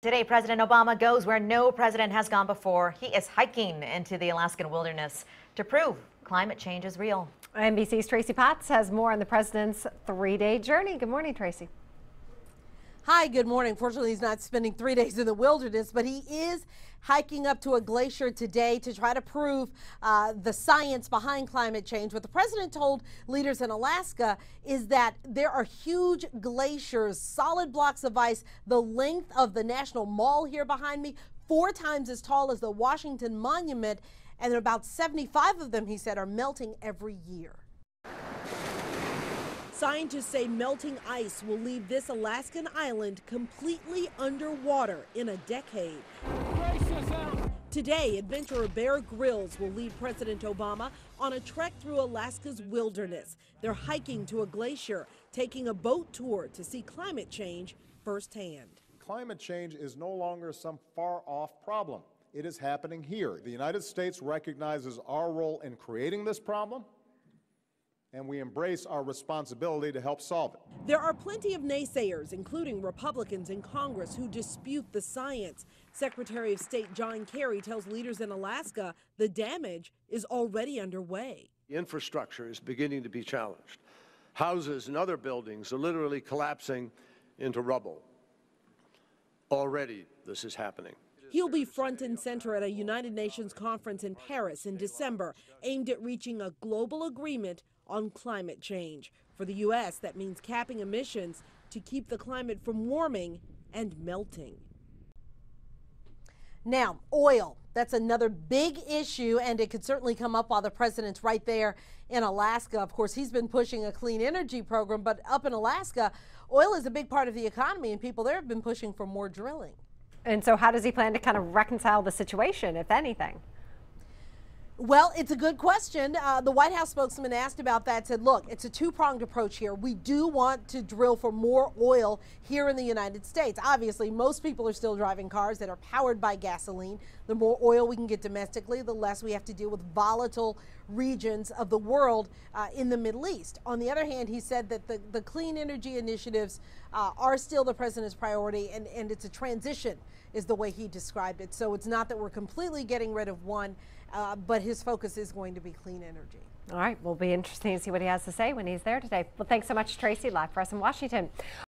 Today, President Obama goes where no president has gone before. He is hiking into the Alaskan wilderness to prove climate change is real. NBC's Tracy Potts has more on the president's three-day journey. Good morning, Tracy. Hi, good morning. Fortunately, he's not spending 3 days in the wilderness, but he is hiking up to a glacier today to try to prove the science behind climate change. What the president told leaders in Alaska is that there are huge glaciers, solid blocks of ice, the length of the National Mall here behind me, 4 times as tall as the Washington Monument, and about 75 of them, he said, are melting every year. Scientists say melting ice will leave this Alaskan island completely underwater in a decade. Today, adventurer Bear Grylls will lead President Obama on a trek through Alaska's wilderness. They're hiking to a glacier, taking a boat tour to see climate change firsthand. Climate change is no longer some far-off problem. It is happening here. The United States recognizes our role in creating this problem, and we embrace our responsibility to help solve it. There are plenty of naysayers, including Republicans in Congress, who dispute the science. Secretary of State John Kerry tells leaders in Alaska the damage is already underway. The infrastructure is beginning to be challenged. Houses and other buildings are literally collapsing into rubble. Already this is happening. He'll be front and center at a United Nations conference in Paris in December, aimed at reaching a global agreement on climate change. For the U.S., that means capping emissions to keep the climate from warming and melting. Now, oil, that's another big issue, and it could certainly come up while the president's right there in Alaska. Of course, he's been pushing a clean energy program, but up in Alaska, oil is a big part of the economy, and people there have been pushing for more drilling. And so how does he plan to kind of reconcile the situation, if anything? Well, it's a good question. The White House spokesman asked about that, said, look, it's a two-pronged approach here. We do want to drill for more oil here in the United States. Obviously, most people are still driving cars that are powered by gasoline. The more oil we can get domestically, the less we have to deal with volatile regions of the world in the Middle East. On the other hand, he said that the clean energy initiatives are still the president's priority, and it's a transition is the way he described it. So it's not that we're completely getting rid of one, but his focus is going to be clean energy. All right, will be interesting to see what he has to say when he's there today. Well, thanks so much, Tracy, live for us in Washington.